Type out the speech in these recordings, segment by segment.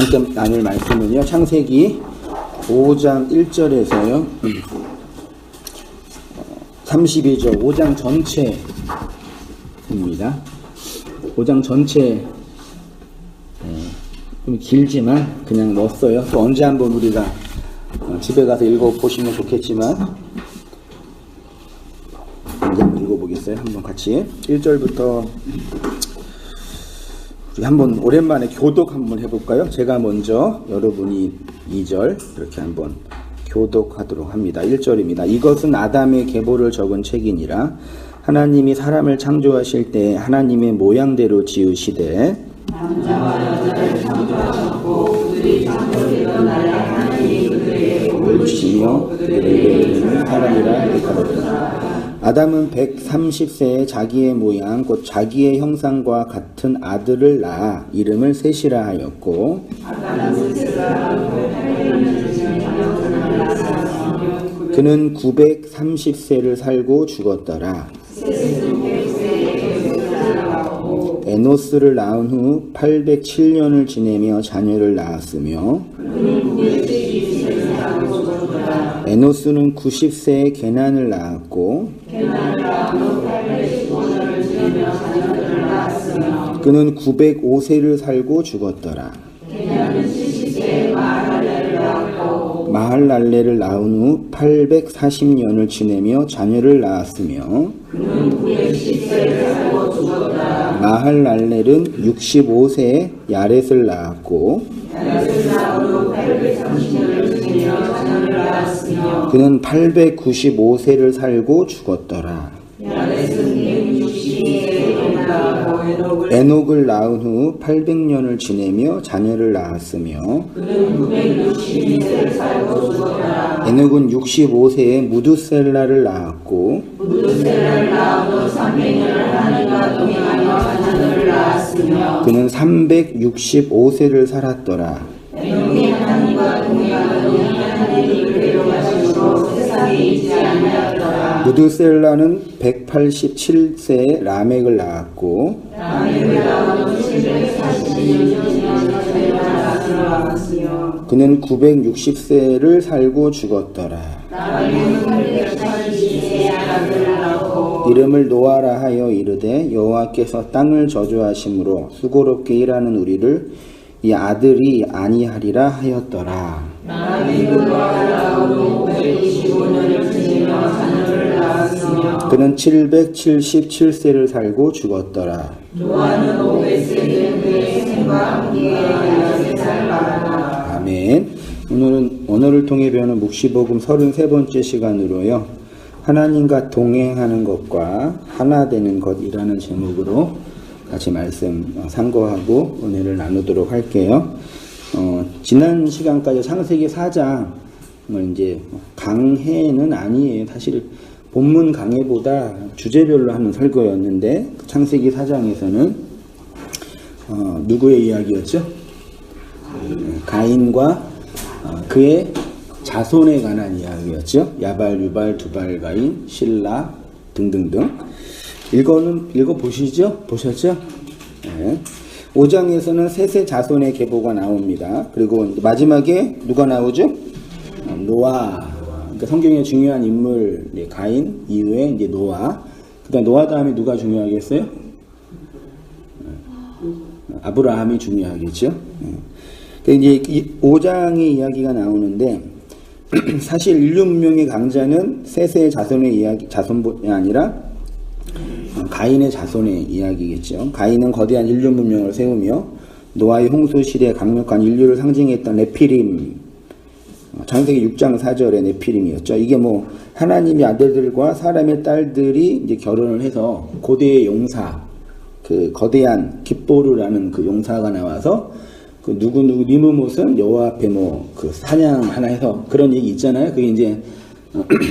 함께 나눌 말씀은요, 창세기 5장 1절에서요 32절 5장 전체입니다. 5장 전체 좀 길지만 그냥 넣었어요. 또 언제 한번 우리가 집에 가서 읽어보시면 좋겠지만 이제 한번 읽어보겠어요. 한번 같이 1절부터 우리 한번 오랜만에 교독 한번 해볼까요? 제가 먼저, 여러분이 2절 이렇게 한번 교독하도록 합니다. 1절입니다. 이것은 아담의 계보를 적은 책이니라. 하나님이 사람을 창조하실 때 하나님의 모양대로 지으시되 남자와 여자를 창조하셨고 그들이 창조되던 날에 하나님이 그들에게 복을 주시며 그들에게 이름을 사람이라 일컬었더라. 아담은 130세에 자기의 모양 곧 자기의 형상과 같은 아들을 낳아 이름을 셋이라 하였고 그는 930세를 살고 죽었더라. 에노스를 낳은 후 807년을 지내며 자녀를 낳았으며 에노스는 90세에 게난을 낳았고 그는 905세를 살고 죽었더라. 마할랄레를 낳은 후 840년을 지내며 자녀를 낳았으며 마할랄렐은 65세에 야렛을 낳았고 그는 895세를 살고 죽었더라. 에녹을 낳은 후 800년을 지내며 자녀를 낳았으며 에녹은 65세에 무두셀라를 낳았고 그는 365세를 살았더라. 무두셀라는 187세에 라멕을 낳았고 그는 960세를 살고 죽었더라. 이름을 노아라 하여 이르되 여호와께서 땅을 저주하심으로 수고롭게 일하는 우리를 이 아들이 아니하리라 하였더라. 그는 777세를 살고 죽었더라. 아멘. 오늘을 통해 배우는 묵시복음 33번째 시간으로요, 하나님과 동행하는 것과 하나 되는 것이라는 제목으로 같이 말씀 상고하고 은혜를 나누도록 할게요. 지난 시간까지 창세기 4장을 이제 강해는 아니에요. 사실 본문 강해보다 주제별로 하는 설교였는데 창세기 4장에서는 누구의 이야기였죠? 가인과 그의 자손에 관한 이야기였죠. 야발, 유발, 두발, 가인, 실라 등등등. 읽어보시죠? 보셨죠? 네. 5장에서는 셋의 자손의 계보가 나옵니다. 그리고 마지막에 누가 나오죠? 노아. 그러니까 성경의 중요한 인물, 가인 이후에 이제 노아. 그다음 노아 다음에 누가 중요하겠어요? 아브라함이 중요하겠죠. 이제 5장의 이야기가 나오는데 사실 인류 문명의 강자는 셋의 자손의 자손이 아니라 가인의 자손의 이야기겠죠. 가인은 거대한 인류 문명을 세우며 노아의 홍수 시대에 강력한 인류를 상징했던 네피림, 창세기 6장 4절의 네피림이었죠. 이게 뭐 하나님의 아들들과 사람의 딸들이 이제 결혼을 해서 고대의 용사, 그 거대한 깃보르라는 그 용사가 나와서 그 누구누구 니므못은 여호와 앞에 뭐 그 사냥 하나 해서 그런 얘기 있잖아요. 그게 이제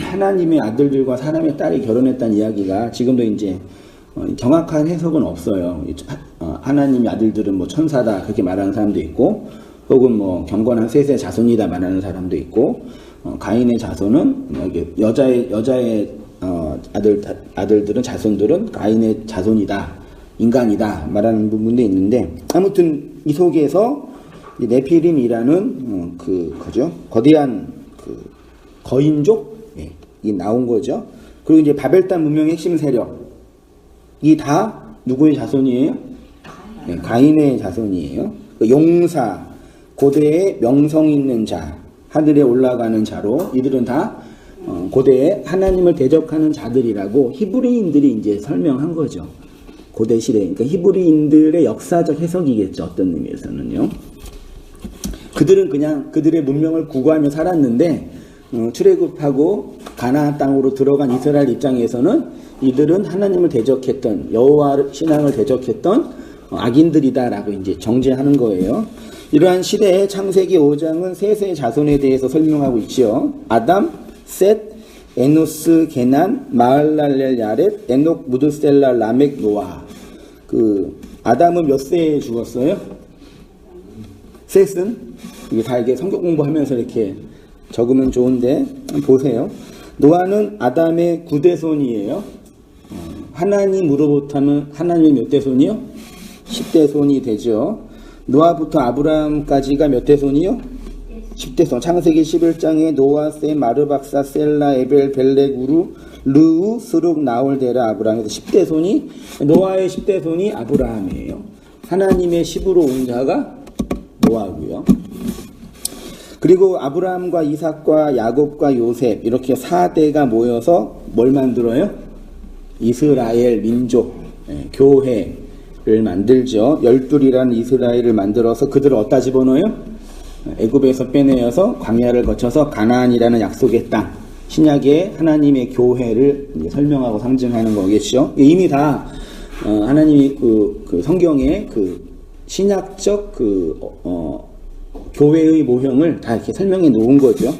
하나님의 아들들과 사람의 딸이 결혼했다는 이야기가 지금도 이제 정확한 해석은 없어요. 하나님의 아들들은 뭐 천사다 그렇게 말하는 사람도 있고, 혹은 뭐 경건한 셋의 자손이다 말하는 사람도 있고, 가인의 자손은 여자의 아들들은 자손들은 가인의 자손이다, 인간이다 말하는 부분도 있는데, 아무튼 이 속에서 이 네피림이라는 그죠? 거대한 그 거인족 이 나온 거죠. 그리고 이제 바벨탑 문명의 핵심 세력 이 다 누구의 자손이에요? 네, 가인의 자손이에요. 그 용사, 고대의 명성 있는 자, 하늘에 올라가는 자로 이들은 다 고대에 하나님을 대적하는 자들이라고 히브리인들이 이제 설명한 거죠. 고대 시대. 그러니까 히브리인들의 역사적 해석이겠죠. 어떤 의미에서는요. 그들은 그냥 그들의 문명을 구가하며 살았는데 출애굽하고 가나안 땅으로 들어간 이스라엘 입장에서는 이들은 하나님을 대적했던 여호와 신앙을 대적했던 악인들이다라고 이제 정죄하는 거예요. 이러한 시대의 창세기 5장은 셋의 자손에 대해서 설명하고 있죠. 아담, 셋, 에노스, 게난, 마할랄렐, 야렛, 에녹, 무드셀라, 라멕, 노아. 아담은 몇 세에 죽었어요? 셋은 이게 다 이게 성경 공부하면서 이렇게 적으면 좋은데 보세요. 노아는 아담의 9대손이에요. 하나님으로부터는 하나님의 몇 대손이요? 10대손이 되죠. 노아부터 아브라함까지가 몇 대손이요? 10대손. 창세기 11장에 노아, 셈, 아르박사, 셀라, 에벨, 벨렉, 우루, 르우, 스룩, 나홀, 데라, 아브라함에서 10대손이 노아의 10대손이 아브라함이에요. 하나님의 10으로 온 자가 노아고요. 그리고 아브라함과 이삭과 야곱과 요셉 이렇게 4대가 모여서 뭘 만들어요? 이스라엘 민족, 교회를 만들죠. 열둘이라는 이스라엘을 만들어서 그들을 어디다 집어넣어요? 애굽에서 빼내어서 광야를 거쳐서 가나안이라는 약속의 땅, 신약의 하나님의 교회를 설명하고 상징하는 거겠죠. 이미 다 하나님이 그 성경의 그 신약적 교회의 모형을 다 이렇게 설명해 놓은 거죠.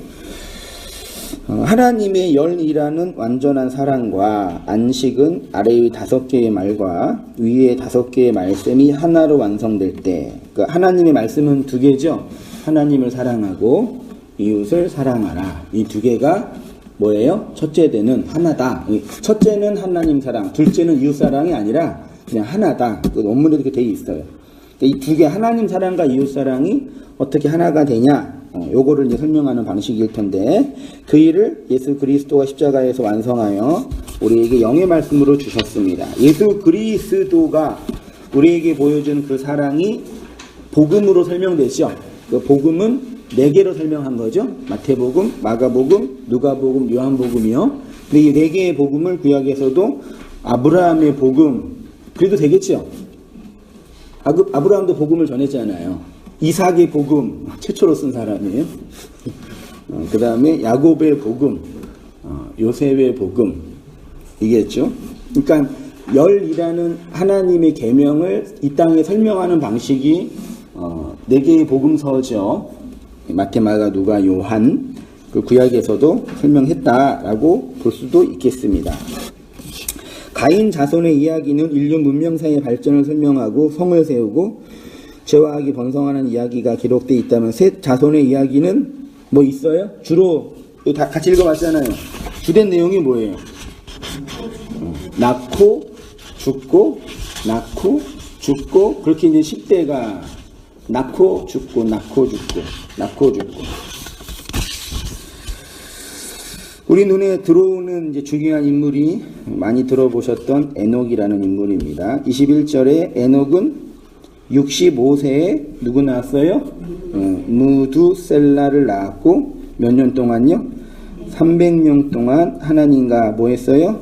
하나님의 열이라는 완전한 사랑과 안식은 아래의 5개의 말과 위의 5개의 말씀이 하나로 완성될 때, 그러니까 하나님의 말씀은 2개죠. 하나님을 사랑하고 이웃을 사랑하라. 이 2개가 뭐예요? 첫째는 하나다. 첫째는 하나님 사랑, 둘째는 이웃 사랑이 아니라 그냥 하나다. 그 원문에도 이렇게 돼 있어요. 이 2개 하나님 사랑과 이웃 사랑이 어떻게 하나가 되냐? 요거를 이제 설명하는 방식일 텐데 그 일을 예수 그리스도가 십자가에서 완성하여 우리에게 영의 말씀으로 주셨습니다. 예수 그리스도가 우리에게 보여준 그 사랑이 복음으로 설명되죠. 그 복음은 4개로 설명한 거죠. 마태복음, 마가복음, 누가복음, 요한복음이요. 근데 이 4개의 복음을 구약에서도 아브라함의 복음 그래도 되겠죠. 아브라함도 복음을 전했잖아요. 이삭의 복음 최초로 쓴 사람이에요. 그 다음에 야곱의 복음, 요셉의 복음 이겠죠. 그러니까 열이라는 하나님의 계명을 이 땅에 설명하는 방식이 4개의 복음서죠. 마태, 마가, 누가, 요한. 그 구약에서도 설명했다라고 볼 수도 있겠습니다. 가인 자손의 이야기는 인류 문명사의 발전을 설명하고 성을 세우고 죄와 악이 번성하는 이야기가 기록되어 있다면 셋 자손의 이야기는 뭐 있어요? 주로 다 같이 읽어봤잖아요. 주된 내용이 뭐예요? 낳고 죽고 낳고 죽고 그렇게 이제 10대가 낳고 죽고 낳고 죽고 낳고 죽고 우리 눈에 들어오는 이제 중요한 인물이 많이 들어보셨던 에녹이라는 인물입니다. 21절에 에녹은 65세에 누구 낳았어요? 무두셀라를 낳았고 몇 년 동안요? 300년 동안 하나님과 뭐 했어요?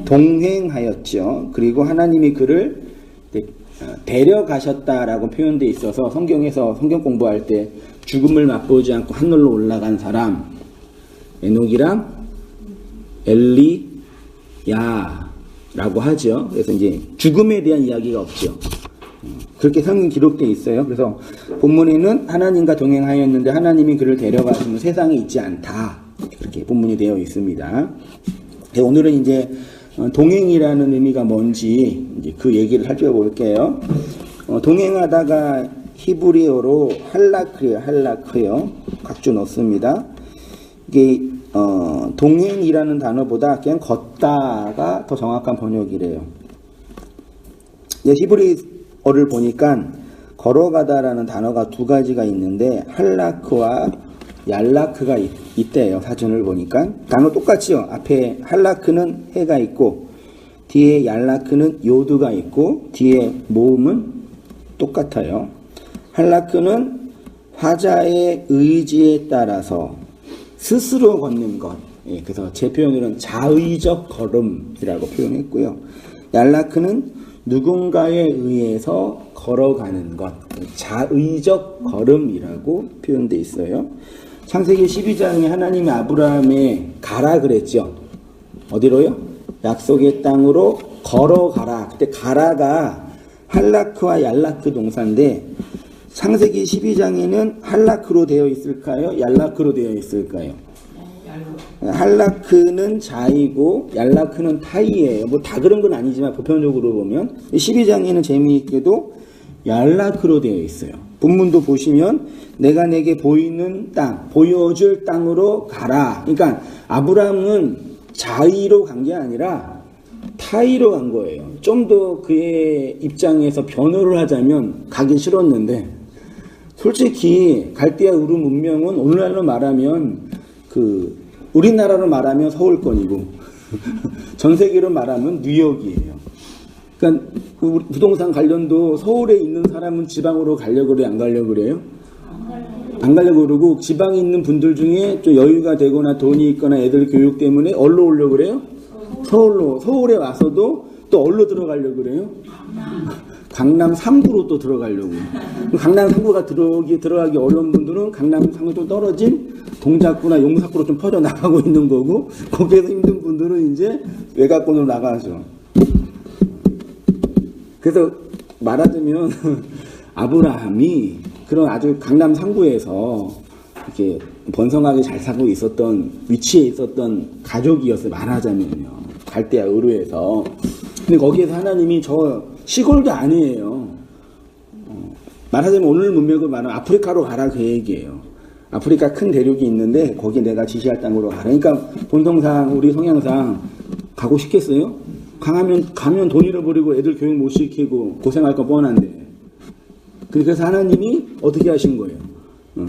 동행하였죠. 그리고 하나님이 그를 데려가셨다라고 표현되어 있어서 성경에서 성경 공부할 때 죽음을 맛보지 않고 하늘로 올라간 사람 에녹이랑 엘리야라고 하죠. 그래서 이제 죽음에 대한 이야기가 없죠. 그렇게 성경 기록되어 있어요. 그래서 본문에는 하나님과 동행하였는데 하나님이 그를 데려가시면 세상에 있지 않다. 그렇게 본문이 되어 있습니다. 오늘은 이제 동행이라는 의미가 뭔지 이제 그 얘기를 살펴볼게요. 동행하다가 히브리어로 할라크요. 각주 넣습니다. 이게 동행이라는 단어보다 그냥 걷다가 더 정확한 번역이래요. 히브리어를 보니까 걸어가다라는 단어가 두 가지가 있는데 할라크와 얄라크가 있대요. 사전을 보니까. 단어 똑같죠. 앞에 할라크는 해가 있고 뒤에 얄라크는 요드가 있고 뒤에 모음은 똑같아요. 할라크는 화자의 의지에 따라서 스스로 걷는 것. 예, 그래서 제 표현으로는 자의적 걸음이라고 표현했고요. 얄라크는 누군가에 의해서 걸어가는 것. 자의적 걸음이라고 표현되어 있어요. 창세기 12장에 하나님이 아브라함에 가라 그랬죠. 어디로요? 약속의 땅으로 걸어가라. 그때 가라가 할라크와 얄라크 동사인데 창세기 12장에는 할라크로 되어 있을까요? 얄라크로 되어 있을까요? 할라크는 자이고 얄라크는 타이예요. 뭐 다 그런 건 아니지만 보편적으로 보면 12장에는 재미있게도 얄라크로 되어 있어요. 본문도 보시면 내가 내게 보이는 땅, 보여줄 땅으로 가라. 그러니까 아브라함은 자의로 간 게 아니라 타의로 간 거예요. 좀 더 그의 입장에서 변호를 하자면 가기 싫었는데 솔직히 갈대아 우르 문명은 오늘날로 말하면 우리나라로 말하면 서울권이고 전 세계로 말하면 뉴욕이에요. 그러니까 부동산 관련도 서울에 있는 사람은 지방으로 가려고 그래요? 안 가려고 그래요? 안 가려고 그러고 지방에 있는 분들 중에 좀 여유가 되거나 돈이 있거나 애들 교육 때문에 어디로 오려고 그래요? 서울로. 서울에 와서도 또 어디로 들어가려고 그래요? 강남 3구로 또 들어가려고. 강남 3구가 들어가기 어려운 분들은 강남 3구 좀 떨어진 동작구나 용사구로 좀 퍼져 나가고 있는 거고, 거기에서 힘든 분들은 이제 외곽권으로 나가죠. 그래서 말하자면 아브라함이 그런 아주 강남 3구에서 이렇게 번성하게 잘 살고 있었던 위치에 있었던 가족이었어요. 말하자면요. 갈대아 으르에서. 근데 거기에서 하나님이 저 시골도 아니에요. 말하자면 오늘 문맥을 말하면 아프리카로 가라 그 얘기예요. 아프리카 큰 대륙이 있는데 거기 내가 지시할 땅으로 가라. 그러니까 본성상 우리 성향상 가고 싶겠어요? 가면 돈 잃어버리고 애들 교육 못 시키고 고생할 건 뻔한데. 그래서 하나님이 어떻게 하신 거예요?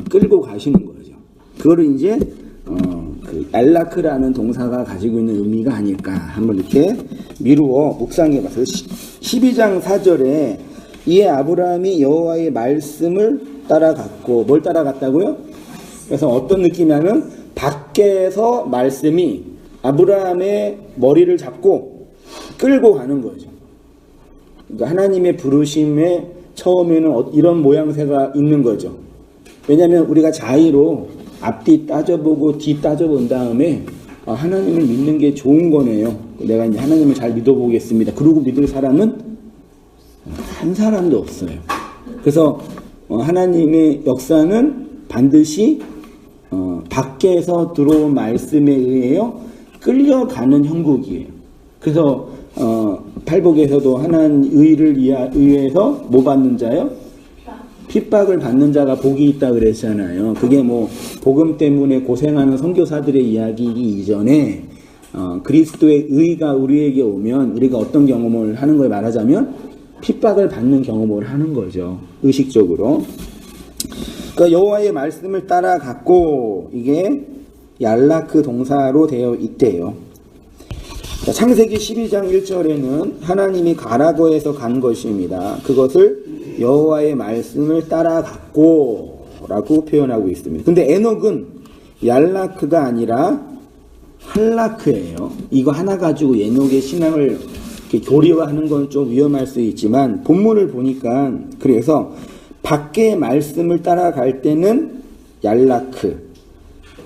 끌고 가시는 거죠. 그거를 이제 그 얄라크라는 동사가 가지고 있는 의미가 아닐까 한번 이렇게 미루어 묵상해 봤어요. 12장 4절에 이에 아브라함이 여호와의 말씀을 따라갔고, 뭘 따라갔다고요? 그래서 어떤 느낌이냐면 밖에서 말씀이 아브라함의 머리를 잡고 끌고 가는 거죠. 그러니까 하나님의 부르심에 처음에는 이런 모양새가 있는 거죠. 왜냐하면 우리가 자의로 앞뒤 따져보고 뒤 따져본 다음에 하나님을 믿는 게 좋은 거네요. 내가 이제 하나님을 잘 믿어보겠습니다. 그러고 믿을 사람은 한 사람도 없어요. 그래서 하나님의 역사는 반드시 밖에서 들어온 말씀에 의해요 끌려가는 형국이에요. 그래서 팔복에서도 하나님 의를 의해서 뭐 받는 자요? 핍박을 받는 자가 복이 있다 그랬잖아요. 그게 뭐 복음 때문에 고생하는 선교사들의 이야기이기 이전에 그리스도의 의가 우리에게 오면 우리가 어떤 경험을 하는 걸 말하자면 핍박을 받는 경험을 하는 거죠. 의식적으로. 그러니까 여호와의 말씀을 따라갔고 이게 얄라크 동사로 되어 있대요. 창세기 12장 1절에는 하나님이 가라고 해서 간 것입니다. 그것을 여호와의 말씀을 따라갔고 라고 표현하고 있습니다. 근데 에녹은 얄라크가 아니라 할라크예요. 이거 하나 가지고 에녹의 신앙을 이렇게 교리화하는 건 좀 위험할 수 있지만 본문을 보니까 그래서 밖의 말씀을 따라갈 때는 얄라크,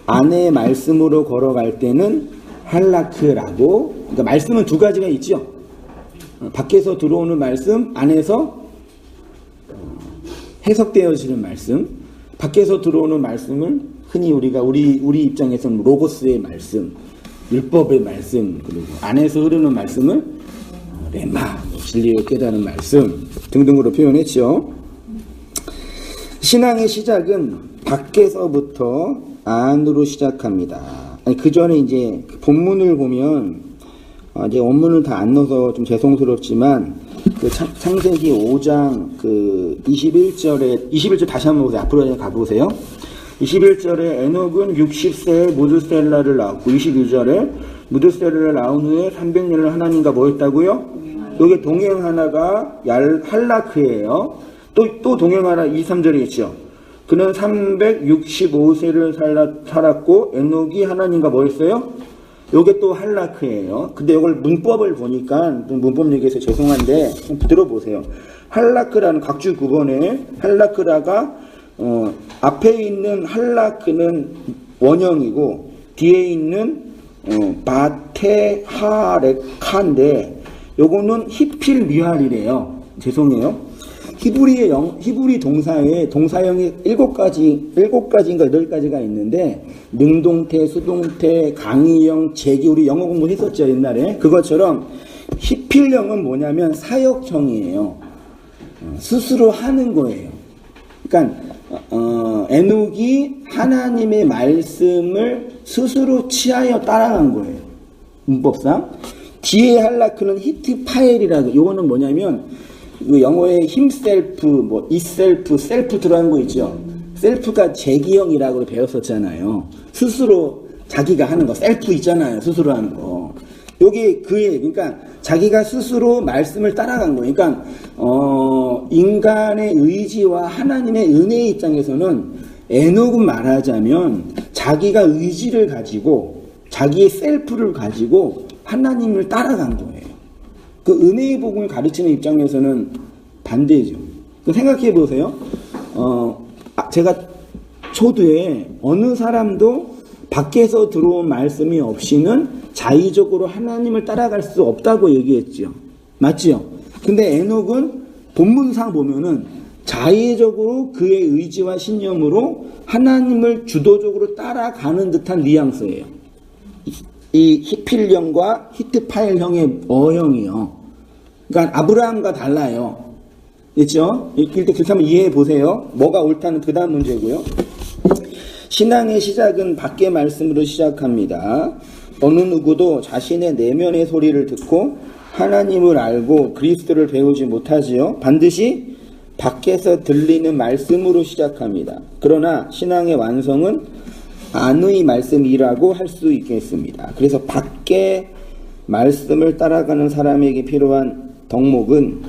안의 말씀으로 걸어갈 때는 할라크라고. 그러니까 말씀은 두 가지가 있죠. 밖에서 들어오는 말씀, 안에서 해석되어지는 말씀. 밖에서 들어오는 말씀을 흔히 우리 입장에서는 로고스의 말씀, 율법의 말씀, 그리고 안에서 흐르는 말씀을 레마, 진리의 깨달은 말씀 등등으로 표현했죠. 신앙의 시작은 밖에서부터 안으로 시작합니다. 그 전에 이제 본문을 보면 이제 원문을 다 안 넣어서 좀 죄송스럽지만 그 창세기 5장 그 21절 다시 한번 보세요. 앞으로 가보세요. 21절에 에녹은 60세에 무드셀라를 낳았고, 22절에 무드셀라를 낳은 후에 300년을 하나님과 뭐 했다고요? 여기 동행하나가 할라크예요. 또 동행하나 23절에 있죠. 그는 365세를 살았고 에녹이 하나님과 뭐 했어요? 요게 또 할라크예요. 근데 이걸 문법을 보니까 문법 얘기해서 죄송한데 좀 들어보세요. 할라크라는 각주 9번에 할라크라가 앞에 있는 할라크는 원형이고 뒤에 있는 바테하레카인데 요거는 히필 미할이래요. 죄송해요. 히브리 동사에 동사형이 7가지인가 8가지가 있는데 능동태, 수동태, 강의형, 제기 우리 영어 공부했었죠 옛날에. 그것처럼 히필형은 뭐냐면 사역형이에요. 스스로 하는 거예요. 그러니까 에녹이 하나님의 말씀을 스스로 취하여 따라간 거예요. 문법상. 뒤에 할라크는 히트파엘이라고. 요거는 뭐냐면 그 영어에 himself, 뭐 itself, self 들어간 거 있죠. 셀프가 제기형이라고 배웠었잖아요. 스스로 자기가 하는 거, 셀프 있잖아요. 스스로 하는 거. 요게 그러니까 자기가 스스로 말씀을 따라간 거예요. 그러니까 인간의 의지와 하나님의 은혜의 입장에서는 에녹은 말하자면 자기가 의지를 가지고 자기의 셀프를 가지고 하나님을 따라간 거예요. 그 은혜의 복음을 가르치는 입장에서는 반대죠. 생각해 보세요. 제가 초두에 어느 사람도 밖에서 들어온 말씀이 없이는 자의적으로 하나님을 따라갈 수 없다고 얘기했죠. 맞지요? 근데 에녹은 본문상 보면은 자의적으로 그의 의지와 신념으로 하나님을 주도적으로 따라가는 듯한 뉘앙스예요. 이 히필형과 히트파엘형의 어형이요. 그러니까 아브라함과 달라요. 그렇죠? 읽을 때 그렇게 한번 이해해 보세요. 뭐가 옳다는 그 다음 문제고요. 신앙의 시작은 밖의 말씀으로 시작합니다. 어느 누구도 자신의 내면의 소리를 듣고 하나님을 알고 그리스도를 배우지 못하지요. 반드시 밖에서 들리는 말씀으로 시작합니다. 그러나 신앙의 완성은 안의 말씀이라고 할 수 있겠습니다. 그래서 밖에 말씀을 따라가는 사람에게 필요한 덕목은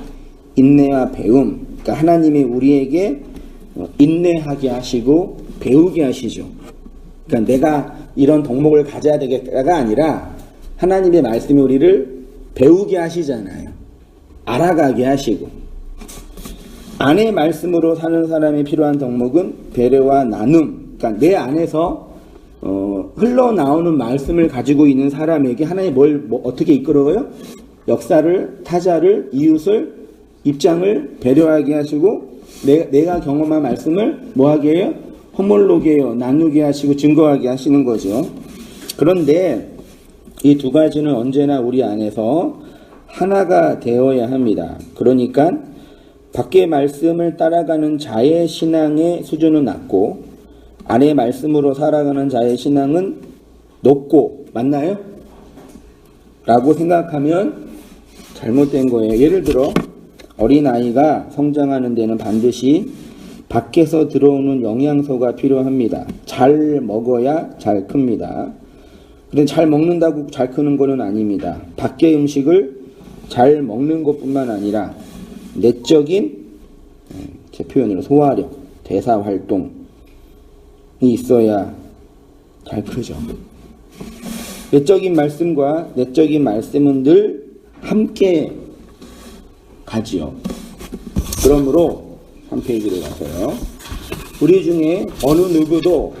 인내와 배움. 그러니까 하나님이 우리에게 인내하게 하시고 배우게 하시죠. 그러니까 내가 이런 덕목을 가져야 되겠다가 아니라 하나님의 말씀이 우리를 배우게 하시잖아요. 알아가게 하시고. 안의 말씀으로 사는 사람이 필요한 덕목은 배려와 나눔. 그러니까 내 안에서 흘러나오는 말씀을 가지고 있는 사람에게 하나님이 어떻게 이끌어요? 역사를, 타자를, 이웃을, 입장을 배려하게 하시고 내가 경험한 말씀을 뭐하게 해요? 허물로게 해요. 나누게 하시고 증거하게 하시는 거죠. 그런데 이 두 가지는 언제나 우리 안에서 하나가 되어야 합니다. 그러니까 밖의 말씀을 따라가는 자의 신앙의 수준은 낮고 안의 말씀으로 살아가는 자의 신앙은 높고, 맞나요? 라고 생각하면 잘못된 거예요. 예를 들어 어린아이가 성장하는 데는 반드시 밖에서 들어오는 영양소가 필요합니다. 잘 먹어야 잘 큽니다. 그런데 잘 먹는다고 잘 크는 것은 아닙니다. 밖의 음식을 잘 먹는 것뿐만 아니라 내적인, 제 표현으로 소화력, 대사활동이 있어야 잘 크죠. 외적인 말씀과 내적인 말씀은 늘 함께 가지요. 그러므로 한 페이지를 가서요. 우리 중에 어느 누구도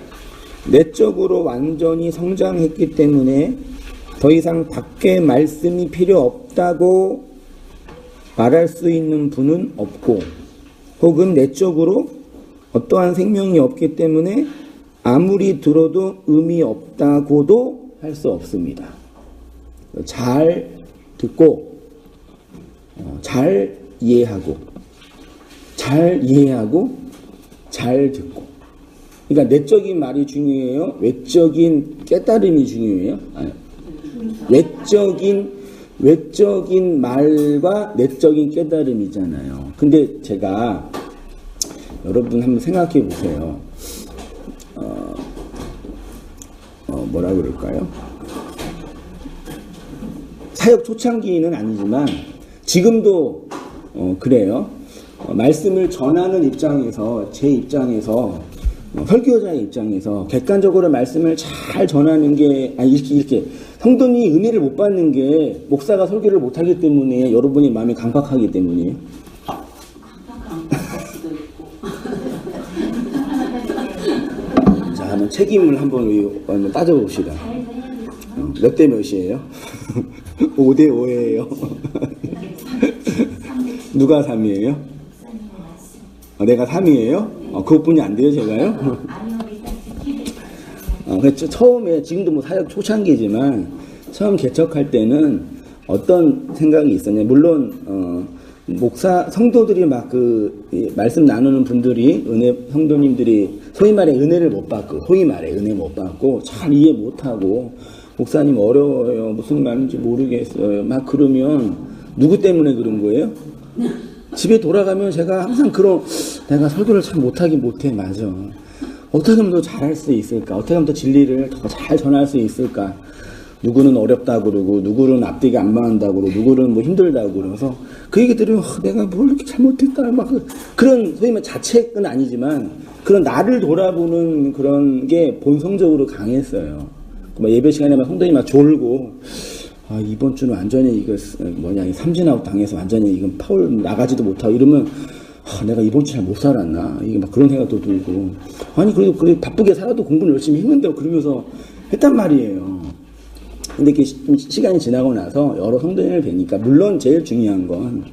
내적으로 완전히 성장했기 때문에 더 이상 밖의 말씀이 필요 없다고 말할 수 있는 분은 없고, 혹은 내적으로 어떠한 생명이 없기 때문에 아무리 들어도 의미 없다고도 할 수 없습니다. 잘 듣고 잘 이해하고 잘 듣고. 그러니까 내적인 말이 중요해요? 외적인 깨달음이 중요해요? 아니. 외적인 외적인 말과 내적인 깨달음이잖아요. 근데 제가 여러분 한번 생각해 보세요. 뭐라 그럴까요? 사역 초창기는 아니지만 지금도 그래요. 말씀을 전하는 입장에서, 제 입장에서, 설교자의 입장에서 객관적으로 말씀을 잘 전하는 게, 이렇게 성도님이 은혜를 못 받는 게 목사가 설교를 못 하기 때문에, 여러분이 마음이 강박하기 때문이에요. 자, 한번 책임을 한번 따져봅시다. 몇 대 몇이에요? 5대 5예요. 누가 3이에요? 내가 3이에요? 그것뿐이 안 돼요, 제가요? 그렇죠. 처음에, 지금도 뭐 사역 초창기지만, 처음 개척할 때는 어떤 생각이 있었냐. 물론, 성도들이 막 말씀 나누는 분들이, 성도님들이 소위 말해 은혜를 못 받고, 은혜 못 받고, 잘 이해 못 하고, 목사님 어려워요. 무슨 말인지 모르겠어요. 막 그러면, 누구 때문에 그런 거예요? 집에 돌아가면 제가 항상 내가 설교를 참 못하긴 못해. 맞아. 어떻게 하면 더 잘할 수 있을까? 어떻게 하면 더 진리를 더 잘 전할 수 있을까? 누구는 어렵다고 그러고, 누구는 앞뒤가 안 맞는다고 그러고, 누구는 뭐 힘들다고 그러면서, 그 얘기 들으면, 내가 뭘 이렇게 잘못했다. 막, 그런, 소위 말 자책은 아니지만, 그런 나를 돌아보는 그런 게 본성적으로 강했어요. 예배 시간에 막 성도님 막 졸고, 이번 주는 완전히 삼진아웃 당해서 완전히 이건 파울 나가지도 못하고 이러면, 내가 이번 주 잘 못 살았나? 이게 막 그런 생각도 들고. 그래도 바쁘게 살아도 공부를 열심히 했는데, 그러면서 했단 말이에요. 근데 이렇게 시간이 지나고 나서 여러 성도님을 뵈니까, 물론 제일 중요한 건,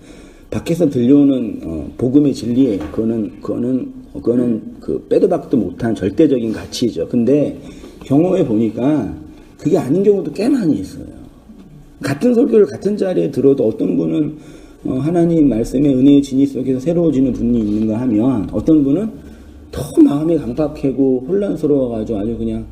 밖에서 들려오는, 복음의 진리예요. 그거는 빼도 박도 못한 절대적인 가치죠. 근데 경험해 보니까 그게 아닌 경우도 꽤 많이 있어요. 같은 설교를 같은 자리에 들어도 어떤 분은 하나님 말씀의 은혜의 진리 속에서 새로워지는 분이 있는가 하면, 어떤 분은 더 마음이 강박하고 혼란스러워가지고 아주 그냥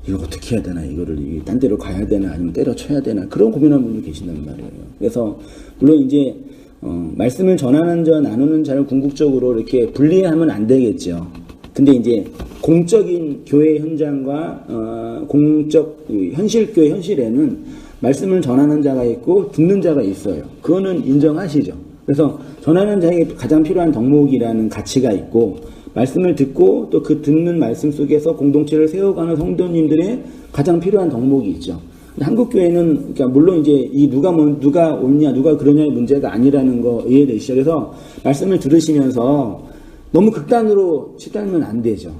이거 어떻게 해야 되나, 이거를 딴 데로 가야 되나, 아니면 때려쳐야 되나, 그런 고민하는 분도 계신단 말이에요. 그래서 물론 이제 말씀을 전하는 자, 나누는 자를 궁극적으로 이렇게 분리하면 안 되겠죠. 근데 이제 공적인 교회 현장과 공적 현실교회 현실에는 말씀을 전하는 자가 있고 듣는 자가 있어요. 그거는 인정하시죠. 그래서 전하는 자에게 가장 필요한 덕목이라는 가치가 있고, 말씀을 듣고 또 그 듣는 말씀 속에서 공동체를 세워가는 성도님들의 가장 필요한 덕목이 있죠. 한국 교회는, 그러니까 물론 이제 이 누가 옳냐, 누가 그러냐의 문제가 아니라는 거 이해되시죠. 그래서 말씀을 들으시면서 너무 극단으로 치달으면 안 되죠.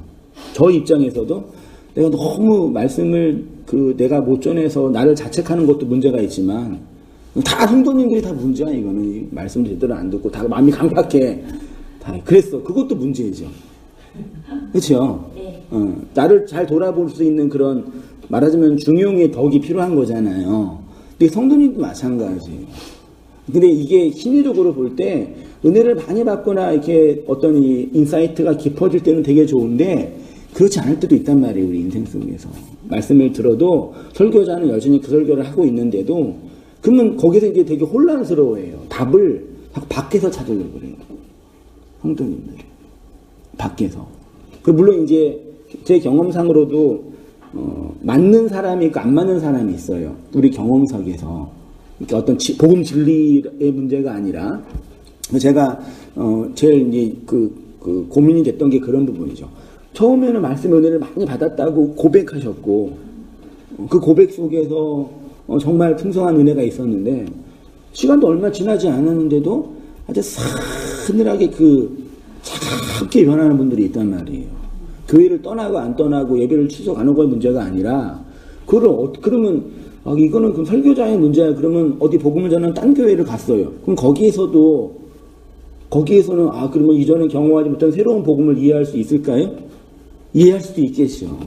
저 입장에서도 내가 너무 말씀을 내가 못 전해서 나를 자책하는 것도 문제가 있지만, 다 성도님들이 다 문제야. 이거는 말씀을 제대로 안 듣고 다 마음이 강박해. 다 그랬어. 그것도 문제죠. 그렇죠? 네. 나를 잘 돌아볼 수 있는 그런, 말하자면 중용의 덕이 필요한 거잖아요. 근데 성도님도 마찬가지. 근데 이게 심리적으로 볼 때 은혜를 많이 받거나 이렇게 어떤 이 인사이트가 깊어질 때는 되게 좋은데, 그렇지 않을 때도 있단 말이에요. 우리 인생 속에서 말씀을 들어도 설교자는 여전히 그 설교를 하고 있는데도, 그러면 거기서 이제 되게 혼란스러워해요. 답을 밖에서 찾으려고 그래요. 성도님들이 밖에서. 물론 이제 제 경험상으로도 맞는 사람이 있고 안 맞는 사람이 있어요. 우리 경험석에서. 그러니까 어떤 복음 진리의 문제가 아니라, 제가 제일 이제 고민이 됐던 게 그런 부분이죠. 처음에는 말씀 은혜를 많이 받았다고 고백하셨고, 그 고백 속에서 정말 풍성한 은혜가 있었는데, 시간도 얼마 지나지 않았는데도 아주 사늘하게 차갑게 변하는 분들이 있단 말이에요. 교회를 떠나고 안 떠나고 예배를 취소하는 거의 문제가 아니라, 그러면 이거는 그럼 설교자의 문제야. 그러면 어디 복음을 전하는 딴 교회를 갔어요. 그럼 거기에서는 그러면 이전에 경험하지 못한 새로운 복음을 이해할 수 있을까요? 이해할 수도 있겠죠.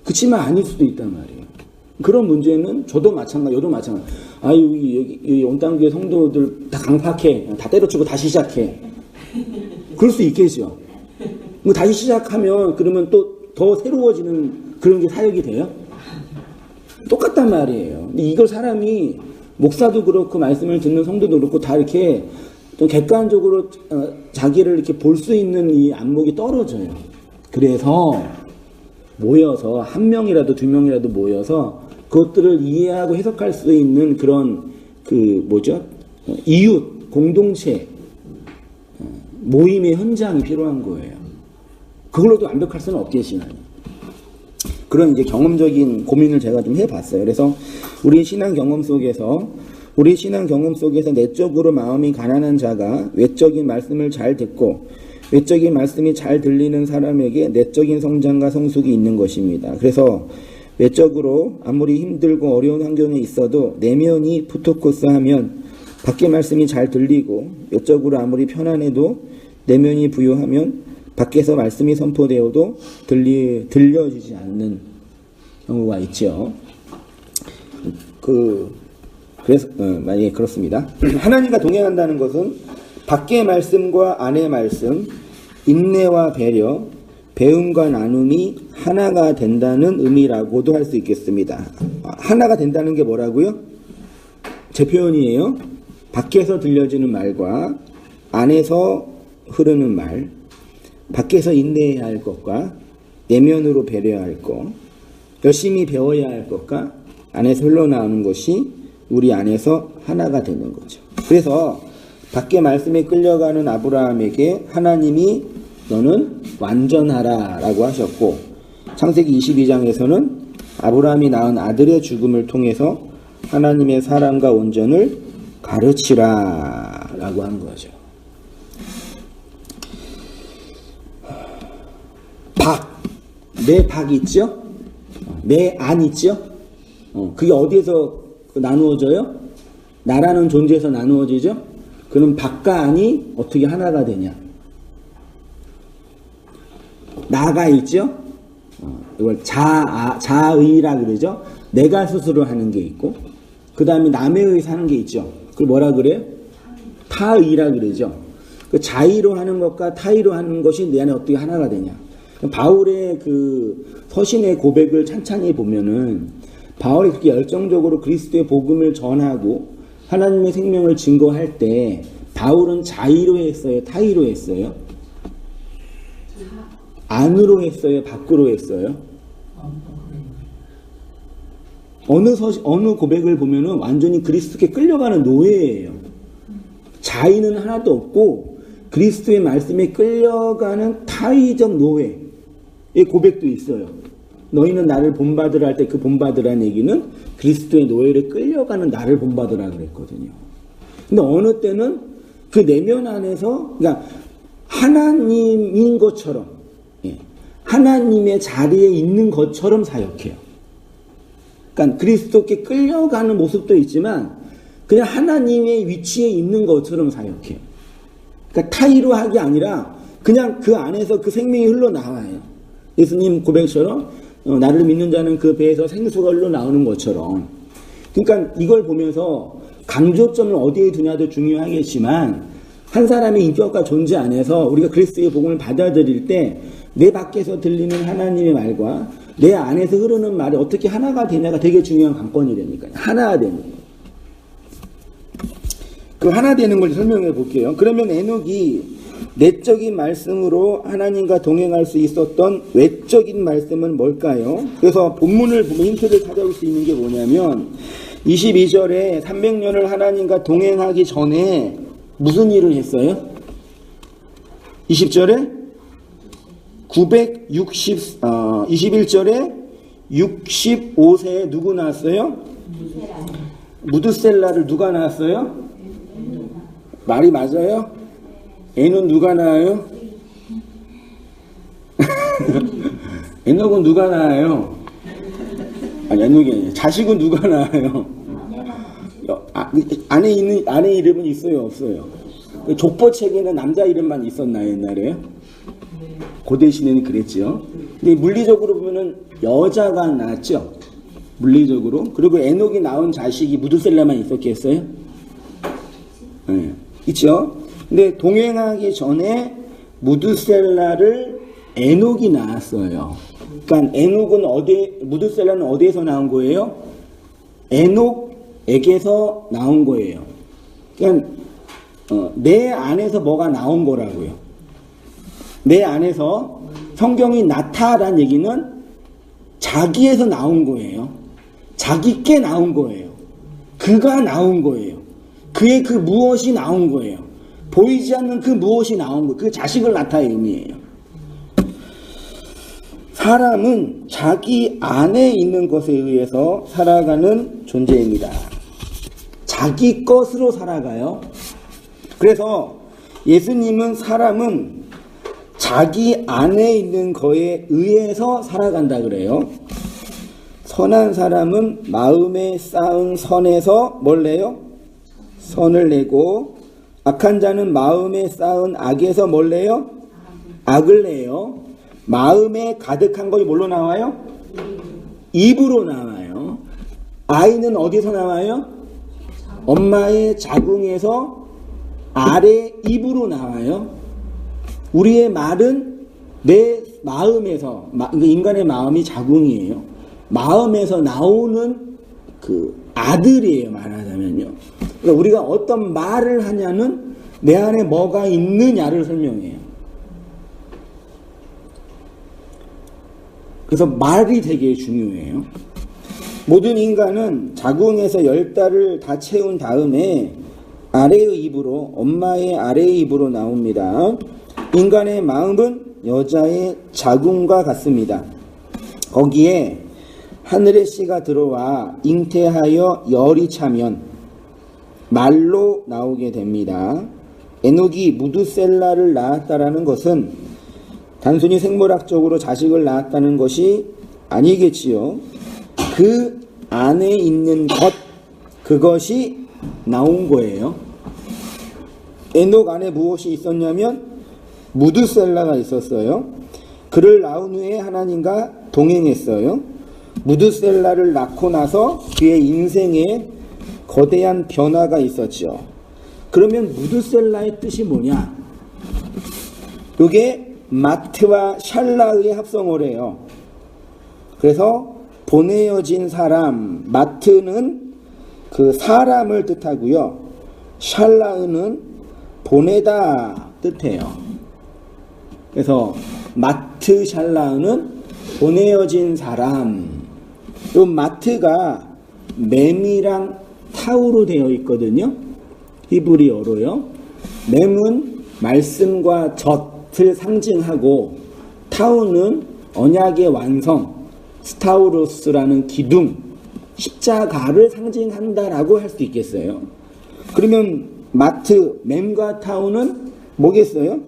그치만 아닐 수도 있단 말이에요. 그런 문제는 저도 마찬가지, 여도 마찬가지. 여기 온땅교회 성도들 다 강팍해. 다 때려치고 다시 시작해. 그럴 수 있겠죠. 다시 시작하면 그러면 또 더 새로워지는 그런 게 사역이 돼요? 똑같단 말이에요. 근데 이걸 사람이 목사도 그렇고 말씀을 듣는 성도도 그렇고 다 이렇게 좀 객관적으로 자기를 이렇게 볼 수 있는 이 안목이 떨어져요. 그래서 모여서 한 명이라도 두 명이라도 모여서 그것들을 이해하고 해석할 수 있는 그런 이웃 공동체 모임의 현장이 필요한 거예요. 그걸로도 완벽할 수는 없겠지만 그런 이제 경험적인 고민을 제가 좀 해봤어요. 그래서 우리 신앙 경험 속에서 내적으로 마음이 가난한 자가 외적인 말씀을 잘 듣고 외적인 말씀이 잘 들리는 사람에게 내적인 성장과 성숙이 있는 것입니다. 그래서 외적으로 아무리 힘들고 어려운 환경에 있어도 내면이 푸토코스하면 밖의 말씀이 잘 들리고 외적으로 아무리 편안해도 내면이 부유하면 밖에서 말씀이 선포되어도 들려지지 않는 경우가 있죠. 그래서 만약에 그렇습니다. 하나님과 동행한다는 것은 밖의 말씀과 안의 말씀, 인내와 배려, 배움과 나눔이 하나가 된다는 의미라고도 할 수 있겠습니다. 하나가 된다는 게 뭐라고요? 제 표현이에요. 밖에서 들려지는 말과 안에서 흐르는 말, 밖에서 인내해야 할 것과 내면으로 배려해야 할 것, 열심히 배워야 할 것과 안에서 흘러나오는 것이 우리 안에서 하나가 되는 거죠. 그래서 밖에 말씀에 끌려가는 아브라함에게 하나님이 너는 완전하라 라고 하셨고, 창세기 22장에서는 아브라함이 낳은 아들의 죽음을 통해서 하나님의 사랑과 온전을 가르치라 라고 한 거죠. 내 박 있죠? 내 안 있죠? 그게 어디에서 나누어져요? 나라는 존재에서 나누어지죠? 그럼 박과 안이 어떻게 하나가 되냐? 나가 있죠? 이걸 자의라 그러죠? 내가 스스로 하는 게 있고, 그 다음에 남에 의해서 하는 게 있죠? 그걸 뭐라 그래요? 타의라 그러죠? 그 자의로 하는 것과 타의로 하는 것이 내 안에 어떻게 하나가 되냐? 바울의 그 서신의 고백을 찬찬히 보면은 바울이 그렇게 열정적으로 그리스도의 복음을 전하고 하나님의 생명을 증거할 때 바울은 자의로 했어요? 타의로 했어요? 안으로 했어요? 밖으로 했어요? 어느 고백을 보면은 완전히 그리스도께 끌려가는 노예예요. 자의는 하나도 없고 그리스도의 말씀에 끌려가는 타의적 노예의 고백도 있어요. 너희는 나를 본받으라 할 때 그 본받으라는 얘기는 그리스도의 노예를 끌려가는 나를 본받으라 그랬거든요. 근데 어느 때는 그 내면 안에서 그러니까 하나님인 것처럼 하나님의 자리에 있는 것처럼 사역해요. 그러니까 그리스도께 끌려가는 모습도 있지만 그냥 하나님의 위치에 있는 것처럼 사역해요. 그러니까 타의로 하기 아니라 그냥 그 안에서 그 생명이 흘러나와요. 예수님 고백처럼 나를 믿는 자는 그 배에서 생수가 흘러나오는 것처럼. 그러니까 이걸 보면서 강조점을 어디에 두냐도 중요하겠지만 한 사람의 인격과 존재 안에서 우리가 그리스도의 복음을 받아들일 때 내 밖에서 들리는 하나님의 말과 내 안에서 흐르는 말이 어떻게 하나가 되냐가 되게 중요한 관건이라니까요. 하나 되는 거. 그 하나 되는 걸 설명해 볼게요. 그러면 에녹이 내적인 말씀으로 하나님과 동행할 수 있었던 외적인 말씀은 뭘까요? 그래서 본문을 보면 힌트를 찾아올 수 있는 게 뭐냐면 22절에 300년을 하나님과 동행하기 전에 무슨 일을 했어요? 20절에 21절에 65세에 누구 낳았어요? 무드셀라를 누가 낳았어요? 말이 맞아요? 애는 누가 낳아요? 에녹은 누가 낳아요? 아니, 에녹이 아니에요. 자식은 누가 낳아요? 아내 이름은 있어요, 없어요? 족보책에는 남자 이름만 있었나요, 옛날에? 고대 시대는 그랬죠. 근데 물리적으로 보면은 여자가 낳았죠. 물리적으로. 그리고 에녹이 낳은 자식이 무드셀라만 있었겠어요? 네. 있죠. 근데 동행하기 전에 무드셀라를 에녹이 낳았어요. 그러니까 무드셀라는 어디에서 나온 거예요? 에녹 액에서 나온 거예요. 그러니까 내 안에서 뭐가 나온 거라고요. 내 안에서 성경이 나타란 얘기는 자기에서 나온 거예요. 자기께 나온 거예요. 그가 나온 거예요. 그의 그 무엇이 나온 거예요. 보이지 않는 그 무엇이 나온 거예요. 그 자식을 나타의 의미예요. 사람은 자기 안에 있는 것에 의해서 살아가는 존재입니다. 자기 것으로 살아가요. 그래서 예수님은 사람은 자기 안에 있는 거에 의해서 살아간다 그래요. 선한 사람은 마음에 쌓은 선에서 뭘 내요? 선을 내고, 악한 자는 마음에 쌓은 악에서 뭘 내요? 악을 내요. 마음에 가득한 것이 뭘로 나와요? 입으로 나와요. 아이는 어디서 나와요? 엄마의 자궁에서 아래 입으로 나와요. 우리의 말은 내 마음에서, 인간의 마음이 자궁이에요. 마음에서 나오는 그 아들이에요, 말하자면요. 그러니까 우리가 어떤 말을 하냐는 내 안에 뭐가 있느냐를 설명해요. 그래서 말이 되게 중요해요. 모든 인간은 자궁에서 10달을 다 채운 다음에 아래의 입으로, 엄마의 아래의 입으로 나옵니다. 인간의 마음은 여자의 자궁과 같습니다. 거기에 하늘의 씨가 들어와 잉태하여 열이 차면 말로 나오게 됩니다. 에녹이 무두셀라를 낳았다라는 것은 단순히 생물학적으로 자식을 낳았다는 것이 아니겠지요. 그 안에 있는 것, 그것이 나온 거예요. 에녹 안에 무엇이 있었냐면 무두셀라가 있었어요. 그를 낳은 후에 하나님과 동행했어요. 무두셀라를 낳고 나서 그의 인생에 거대한 변화가 있었죠. 그러면 무두셀라의 뜻이 뭐냐? 이게 마트와 샬라의 합성어래요. 그래서 보내어진 사람, 마트는 그 사람을 뜻하고요. 샬라는 보내다 뜻해요. 그래서 마트 샬라는 보내어진 사람. 이 마트가 mem이랑 타우로 되어 있거든요. 히브리어로요. mem은 말씀과 젖을 상징하고 타우는 언약의 완성, 스타우로스라는 기둥, 십자가를 상징한다라고 할 수 있겠어요. 그러면 마트, mem과 타우는 뭐겠어요?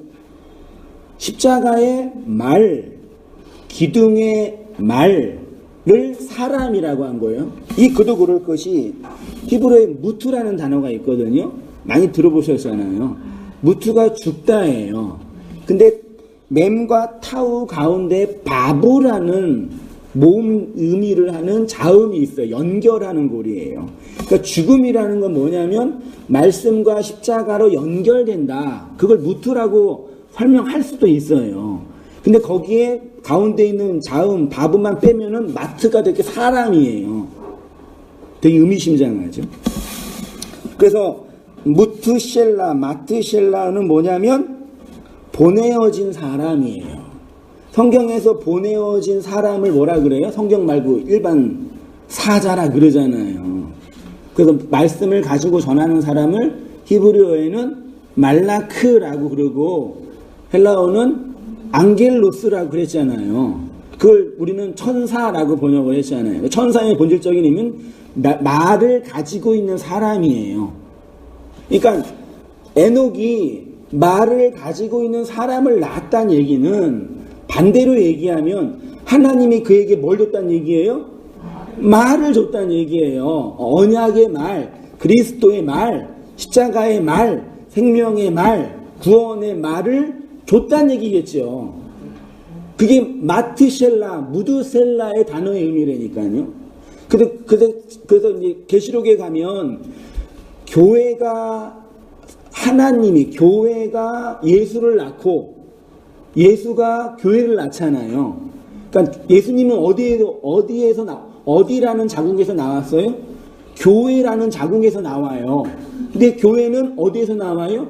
십자가의 말, 기둥의 말을 사람이라고 한 거예요. 그도 그럴 것이 히브리어에 무투라는 단어가 있거든요. 많이 들어보셨잖아요. 무투가 죽다예요. 근데 mem과 타우 가운데 바보라는 모음 의미를 하는 자음이 있어요. 연결하는 고리예요. 그러니까 죽음이라는 건 뭐냐면 말씀과 십자가로 연결된다. 그걸 무투라고 설명할 수도 있어요. 근데 거기에 가운데 있는 자음, 바보만 빼면은 마트가 되게 사람이에요. 되게 의미심장하죠. 그래서 무트셀라, 마트셀라는 뭐냐면 보내어진 사람이에요. 성경에서 보내어진 사람을 뭐라 그래요? 성경 말고 일반 사자라 그러잖아요. 그래서 말씀을 가지고 전하는 사람을 히브리어에는 말라크라고 그러고 헬라어는 앙겔로스라고 그랬잖아요. 그걸 우리는 천사라고 번역을 했잖아요. 천사의 본질적인 의미는 말을 가지고 있는 사람이에요. 그러니까 에녹이 말을 가지고 있는 사람을 낳았다는 얘기는 반대로 얘기하면 하나님이 그에게 뭘 줬다는 얘기예요? 말을 줬다는 얘기예요. 언약의 말, 그리스도의 말, 십자가의 말, 생명의 말, 구원의 말을 줬다는 얘기겠죠. 그게 마트셀라, 무두셀라의 단어의 의미라니까요. 그래서 이제 계시록에 가면 교회가 예수를 낳고 예수가 교회를 낳잖아요. 그러니까 예수님은 어디라는 자궁에서 나왔어요? 교회라는 자궁에서 나와요. 근데 교회는 어디에서 나와요?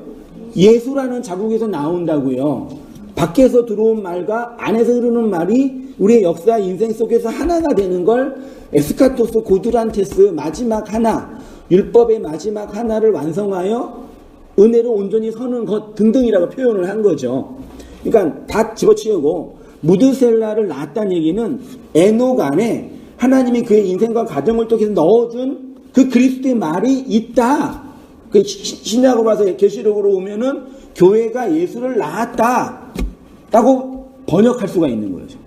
예수라는 자궁에서 나온다고요. 밖에서 들어온 말과 안에서 흐르는 말이 우리의 역사 인생 속에서 하나가 되는 걸 에스카토스 고두란테스 마지막 하나, 율법의 마지막 하나를 완성하여 은혜로 온전히 서는 것 등등이라고 표현을 한 거죠. 그러니까 다 집어치우고 무드셀라를 낳았다는 얘기는 에녹 안에 하나님이 그의 인생과 가정을 통해서 넣어준 그 그리스도의 말이 있다. 그 신약으로 봐서 계시록으로 오면은 교회가 예수를 낳았다 라고 번역할 수가 있는 거죠.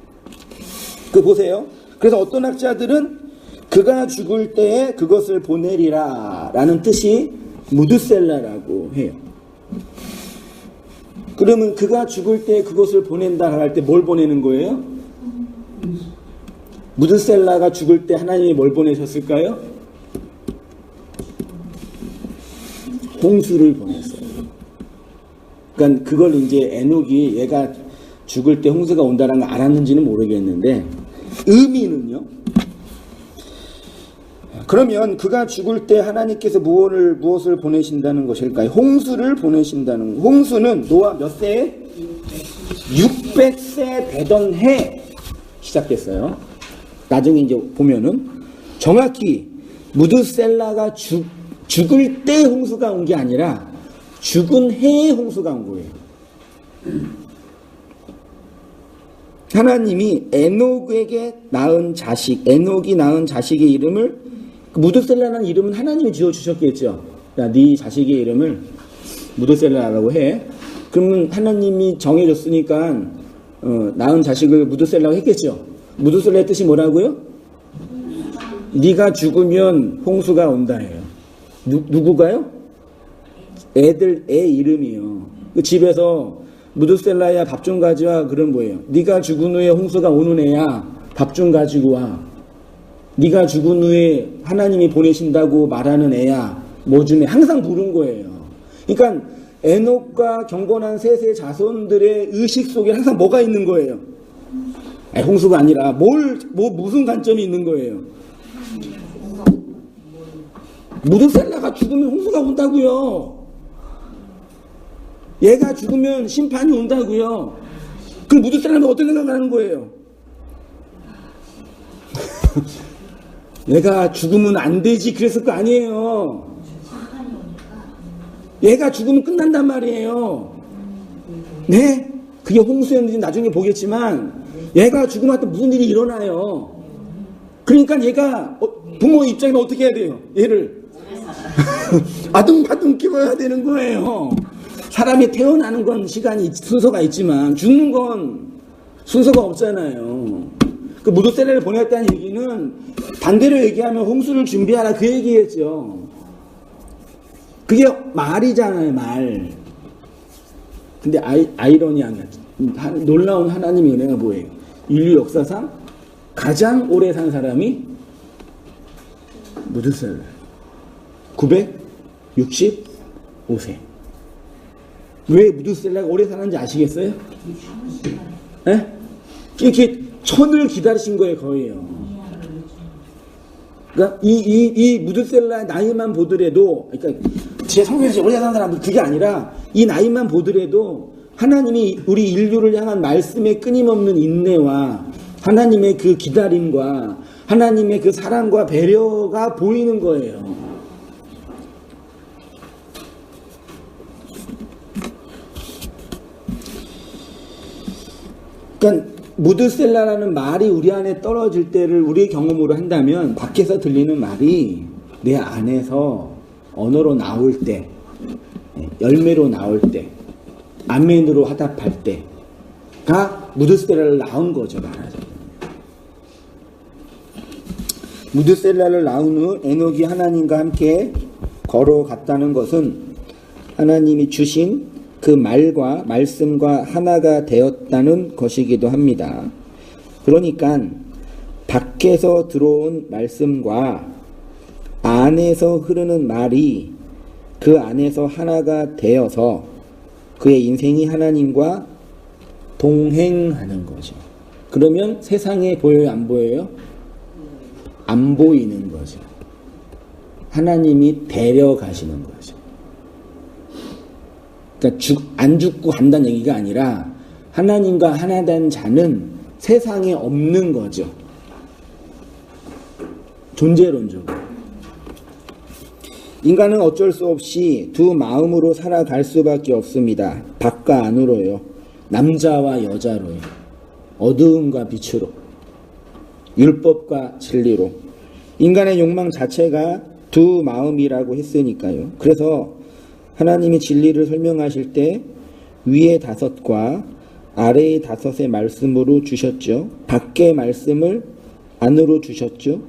그 보세요. 그래서 어떤 학자들은 그가 죽을 때에 그것을 보내리라 라는 뜻이 무드셀라라고 해요. 그러면 그가 죽을 때 그것을 보낸다 할 때 뭘 보내는 거예요? 무드셀라가 죽을 때 하나님이 뭘 보내셨을까요? 홍수를 보냈어요. 그러니까 그걸 이제 에녹이 얘가 죽을 때 홍수가 온다는 걸 알았는지는 모르겠는데 의미는요. 그러면 그가 죽을 때 하나님께서 무엇을 보내신다는 것일까요? 홍수를 보내신다는 것. 홍수는 노아 몇 세에? 600세 되던 해 시작됐어요. 나중에 이제 보면은 정확히 무드셀라가 죽을 때 홍수가 온 게 아니라 죽은 해에 홍수가 온 거예요. 하나님이 에녹에게 낳은 자식, 에녹이 낳은 자식의 이름을 무드셀라라는 이름은 하나님이 지어주셨겠죠. 야, 네 자식의 이름을 무드셀라라고 해. 그러면 하나님이 정해줬으니까 낳은 자식을 무드셀라고 했겠죠. 무드셀라의 뜻이 뭐라고요? 네가 죽으면 홍수가 온다예요. 누구가요? 애 이름이요. 그 집에서 무드셀라야 밥 좀 가져와. 그럼 뭐예요? 네가 죽은 후에 홍수가 오는 애야. 밥 좀 가지고 와. 네가 죽은 후에 하나님이 보내신다고 말하는 애야. 뭐 좀 해. 항상 부른 거예요. 그러니까 에녹과 경건한 셋의 자손들의 의식 속에 항상 뭐가 있는 거예요? 홍수가 아니라 무슨 관점이 있는 거예요? 무드셀라가 죽으면 홍수가 온다고요. 얘가 죽으면 심판이 온다고요. 그럼 무드셀라는 어떤 생각을 하는 거예요? 얘가 죽으면 안 되지 그랬을 거 아니에요. 얘가 죽으면 끝난단 말이에요. 네? 그게 홍수였는지 나중에 보겠지만 얘가 죽으면 또 무슨 일이 일어나요. 그러니까 얘가 부모 입장에서 어떻게 해야 돼요? 얘를 아둥바둥 키워야 되는 거예요. 사람이 태어나는 건 시간이 순서가 있지만 죽는 건 순서가 없잖아요. 그 무드셀라를 보냈다는 얘기는 반대로 얘기하면 홍수를 준비하라 그 얘기겠죠. 그게 말이잖아요, 말. 근데 아이러니한 놀라운 하나님의 은혜가 뭐예요? 인류 역사상 가장 오래 산 사람이 무드셀라. 965세. 왜 무드셀라가 오래 사는지 아시겠어요? 네? 이렇게 천을 기다리신 거예요, 거의요. 그러니까 이 무드셀라의 나이만 보더라도, 그러니까 제 성경에서 오래 사는 사람들 그게 아니라 이 나이만 보더라도 하나님이 우리 인류를 향한 말씀의 끊임없는 인내와 하나님의 그 기다림과 하나님의 그 사랑과 배려가 보이는 거예요. 그러니까 무드셀라라는 말이 우리 안에 떨어질 때를 우리의 경험으로 한다면 밖에서 들리는 말이 내 안에서 언어로 나올 때, 열매로 나올 때, 아멘으로 화답할 때가 무드셀라를 낳은 거죠, 말하자면. 무드셀라를 낳은 후 에녹이 하나님과 함께 걸어갔다는 것은 하나님이 주신 그 말과 말씀과 하나가 되었다는 것이기도 합니다. 그러니까 밖에서 들어온 말씀과 안에서 흐르는 말이 그 안에서 하나가 되어서 그의 인생이 하나님과 동행하는 거죠. 그러면 세상에 보여요, 안 보여요? 안 보이는 거죠. 하나님이 데려가시는 거죠. 그러니까 안 죽고 간다는 얘기가 아니라 하나님과 하나 된 자는 세상에 없는 거죠. 존재론적으로. 인간은 어쩔 수 없이 두 마음으로 살아갈 수밖에 없습니다. 밖과 안으로요. 남자와 여자로요. 어두움과 빛으로. 율법과 진리로. 인간의 욕망 자체가 두 마음이라고 했으니까요. 그래서 하나님이 진리를 설명하실 때 위의 5과 아래의 5의 말씀으로 주셨죠. 밖의 말씀을 안으로 주셨죠.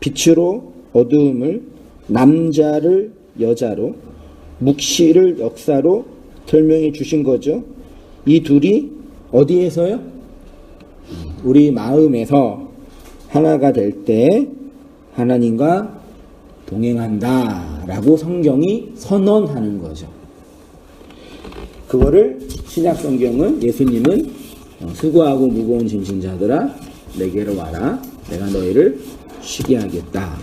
빛으로 어두움을, 남자를 여자로, 묵시를 역사로 설명해 주신 거죠. 이 둘이 어디에서요? 우리 마음에서 하나가 될 때 하나님과 동행한다 라고 성경이 선언하는 거죠. 그거를 신약성경은 예수님은 수고하고 무거운 짐진 자들아 내게로 와라. 내가 너희를 쉬게 하겠다.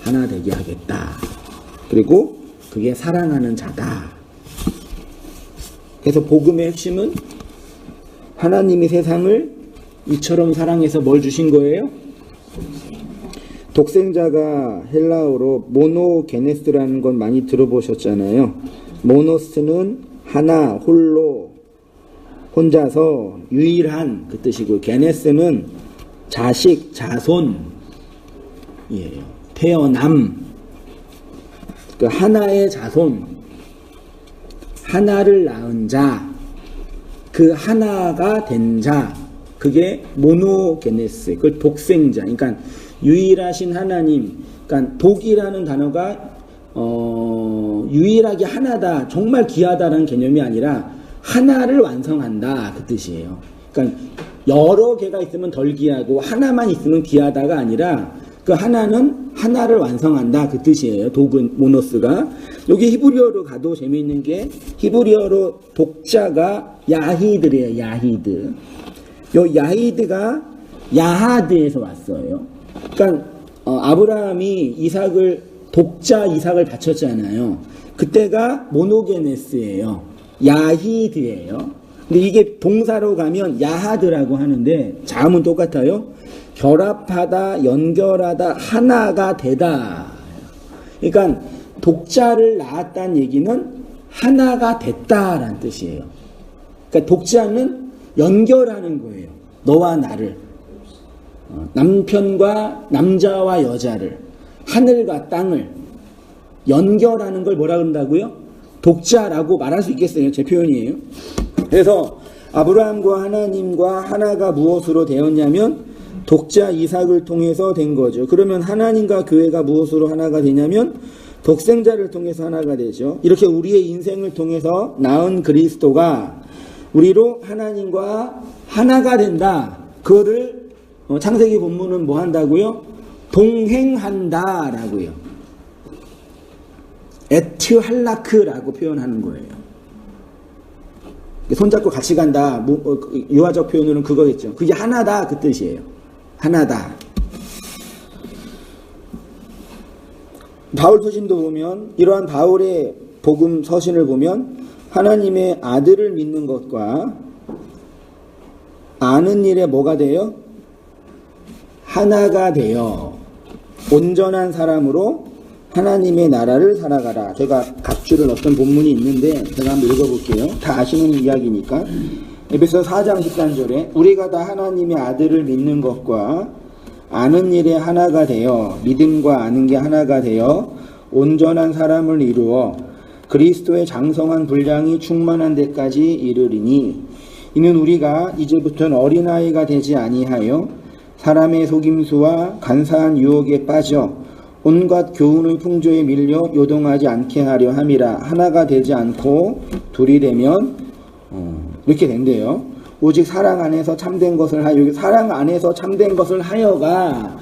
하나 되게 하겠다. 그리고 그게 사랑하는 자다. 그래서 복음의 핵심은 하나님이 세상을 이처럼 사랑해서 뭘 주신 거예요? 독생자가 헬라어로 모노게네스라는 건 많이 들어보셨잖아요. 모노스는 하나, 홀로, 혼자서, 유일한 그 뜻이고, 게네스는 자식, 자손, 예, 태어남, 그 하나의 자손, 하나를 낳은 자, 그 하나가 된 자, 그게 모노게네스, 그 독생자, 그러니까 유일하신 하나님, 그러니까 독이라는 단어가 유일하게 하나다, 정말 귀하다라는 개념이 아니라 하나를 완성한다 그 뜻이에요. 그러니까 여러 개가 있으면 덜 귀하고 하나만 있으면 귀하다가 아니라 그 하나는 하나를 완성한다 그 뜻이에요. 독은 모노스가. 여기 히브리어로 가도 재미있는 게 히브리어로 독자가 야히드래요. 야히드. 요 야히드가 야하드에서 왔어요. 그러니까 아브라함이 독자 이삭을 바쳤잖아요. 그때가 모노게네스예요. 야히드예요. 근데 이게 동사로 가면 야하드라고 하는데 자음은 똑같아요. 결합하다, 연결하다, 하나가 되다. 그러니까 독자를 낳았다는 얘기는 하나가 됐다라는 뜻이에요. 그러니까 독자는 연결하는 거예요. 너와 나를. 남자와 여자를. 하늘과 땅을 연결하는 걸 뭐라 그런다고요? 독자라고 말할 수 있겠어요. 제 표현이에요. 그래서 아브라함과 하나님과 하나가 무엇으로 되었냐면 독자 이삭을 통해서 된 거죠. 그러면 하나님과 교회가 무엇으로 하나가 되냐면 독생자를 통해서 하나가 되죠. 이렇게 우리의 인생을 통해서 낳은 그리스도가 우리로 하나님과 하나가 된다. 그거를 창세기 본문은 뭐 한다고요? 동행한다라고요. 에트할라크라고 표현하는 거예요. 손잡고 같이 간다. 유화적 표현으로는 그거겠죠. 그게 하나다 그 뜻이에요. 하나다. 바울 서신도 보면 이러한 바울의 복음 서신을 보면 하나님의 아들을 믿는 것과 아는 일에 뭐가 돼요? 하나가 되어 온전한 사람으로 하나님의 나라를 살아가라. 제가 각주를 넣었던 본문이 있는데 제가 한번 읽어볼게요. 다 아시는 이야기니까. 에베소 4장 13절에 우리가 다 하나님의 아들을 믿는 것과 아는 일에 하나가 되어 믿음과 아는 게 하나가 되어 온전한 사람을 이루어 그리스도의 장성한 분량이 충만한 데까지 이르리니 이는 우리가 이제부터는 어린아이가 되지 아니하여 사람의 속임수와 간사한 유혹에 빠져 온갖 교훈의 풍조에 밀려 요동하지 않게 하려 함이라. 하나가 되지 않고 둘이 되면 이렇게 된대요. 오직 사랑 안에서 참된 것을 하여. 여기 사랑 안에서 참된 것을 하여가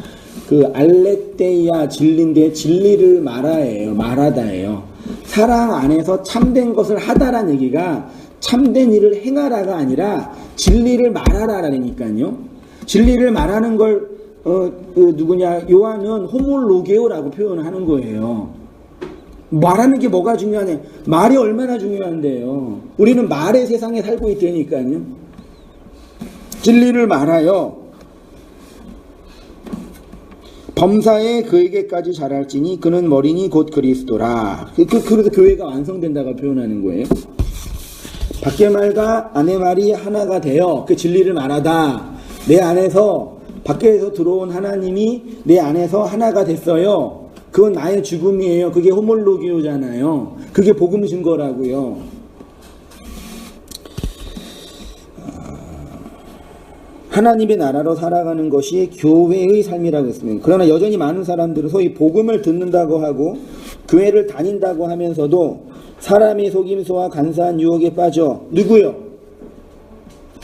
그 알레테이아 진리인데 진리를 말하다예요. 사랑 안에서 참된 것을 하다라는 얘기가 참된 일을 행하라가 아니라 진리를 말하라라니까요. 진리를 말하는 걸 요한은 호몰로게오라고 표현하는 거예요. 말하는 게 뭐가 중요하냐? 말이 얼마나 중요한데요. 우리는 말의 세상에 살고 있다니까요. 진리를 말하여 범사에 그에게까지 자랄지니 그는 머리니 곧 그리스도라. 그래서 교회가 완성된다고 표현하는 거예요. 밖의 말과 안의 말이 하나가 되어 그 진리를 말하다. 내 안에서 밖에서 들어온 하나님이 내 안에서 하나가 됐어요. 그건 나의 죽음이에요. 그게 호몰로기오잖아요. 그게 복음 증거라고요. 하나님의 나라로 살아가는 것이 교회의 삶이라고 했습니다. 그러나 여전히 많은 사람들은 소위 복음을 듣는다고 하고 교회를 다닌다고 하면서도 사람의 속임수와 간사한 유혹에 빠져 누구요?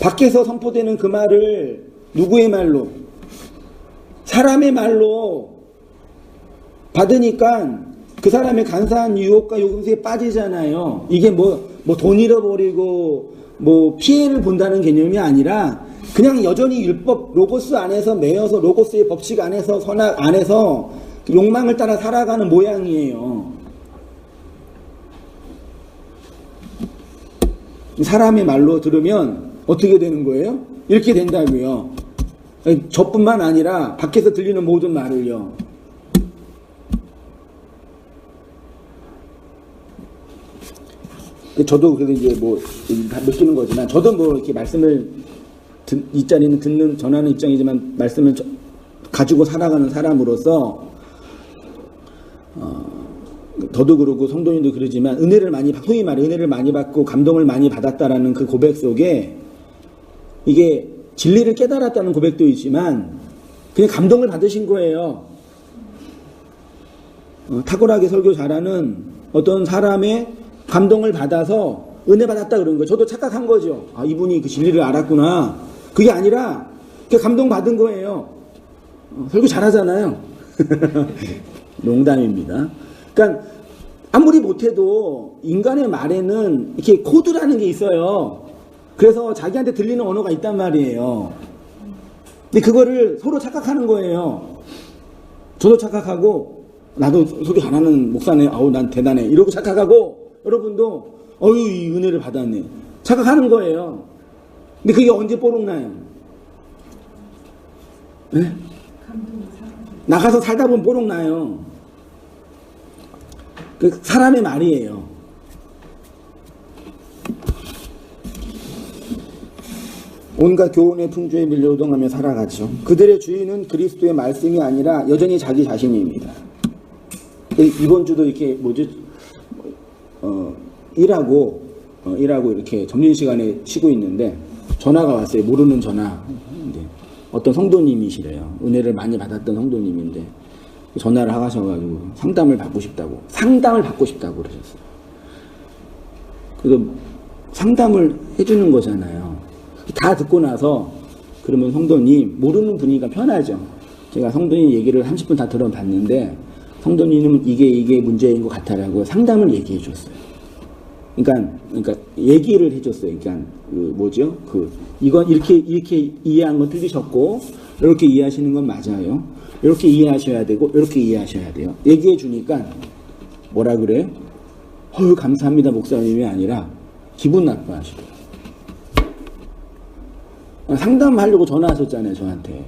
밖에서 선포되는 그 말을 누구의 말로? 사람의 말로 받으니까 그 사람의 간사한 유혹과 요금수에 빠지잖아요. 이게 뭐 돈 잃어버리고 뭐 피해를 본다는 개념이 아니라 그냥 여전히 율법 로고스 안에서 매여서 로고스의 법칙 안에서 선악 안에서 욕망을 따라 살아가는 모양이에요. 사람의 말로 들으면 어떻게 되는 거예요? 이렇게 된다고요. 저뿐만 아니라 밖에서 들리는 모든 말을요. 저도 그래도 이제 뭐 느끼는 거지만 저도 뭐 이렇게 말씀을 이 자리는 듣는 전하는 입장이지만 말씀을 가지고 살아가는 사람으로서 저도 그러고 성도님도 그러지만 은혜를 많이 소위 말해 은혜를 많이 받고 감동을 많이 받았다라는 그 고백 속에 이게 진리를 깨달았다는 고백도 있지만 그냥 감동을 받으신 거예요. 탁월하게 설교 잘하는 어떤 사람의 감동을 받아서 은혜 받았다 그런 거예요. 저도 착각한 거죠. 아, 이분이 그 진리를 알았구나. 그게 아니라 그냥 감동 받은 거예요. 설교 잘하잖아요. 농담입니다. 그러니까 아무리 못해도 인간의 말에는 이렇게 코드라는 게 있어요. 그래서 자기한테 들리는 언어가 있단 말이에요. 근데 그거를 서로 착각하는 거예요. 저도 착각하고 나도 소개 잘하는 목사네. 아우 난 대단해. 이러고 착각하고 여러분도 어휴 이 은혜를 받았네. 착각하는 거예요. 근데 그게 언제 뽀록 나요? 네? 나가서 살다 보면 뽀록 나요. 그 사람의 말이에요. 온갖 교훈의 풍조에 밀려 요동하며 살아가죠. 그들의 주인은 그리스도의 말씀이 아니라 여전히 자기 자신입니다. 이번 주도 이렇게 일하고 이렇게 점심시간에 쉬고 있는데 전화가 왔어요. 모르는 전화. 어떤 성도님이시래요. 은혜를 많이 받았던 성도님인데 전화를 하셔가지고 상담을 받고 싶다고 그러셨어요. 그래서 상담을 해주는 거잖아요. 다 듣고 나서 그러면 성도님 모르는 분이니까 편하죠. 제가 성도님 얘기를 30분 다 들어봤는데 성도님은 이게 문제인 것 같아라고 상담을 얘기해 줬어요. 그러니까 얘기를 해줬어요. 그러니까 이건 이렇게 이해한 건 틀리셨고 이렇게 이해하시는 건 맞아요. 이렇게 이해하셔야 되고 이렇게 이해하셔야 돼요. 얘기해 주니까 뭐라 그래? 감사합니다 목사님이 아니라 기분 나빠하시더라고요. 상담하려고 전화하셨잖아요 저한테.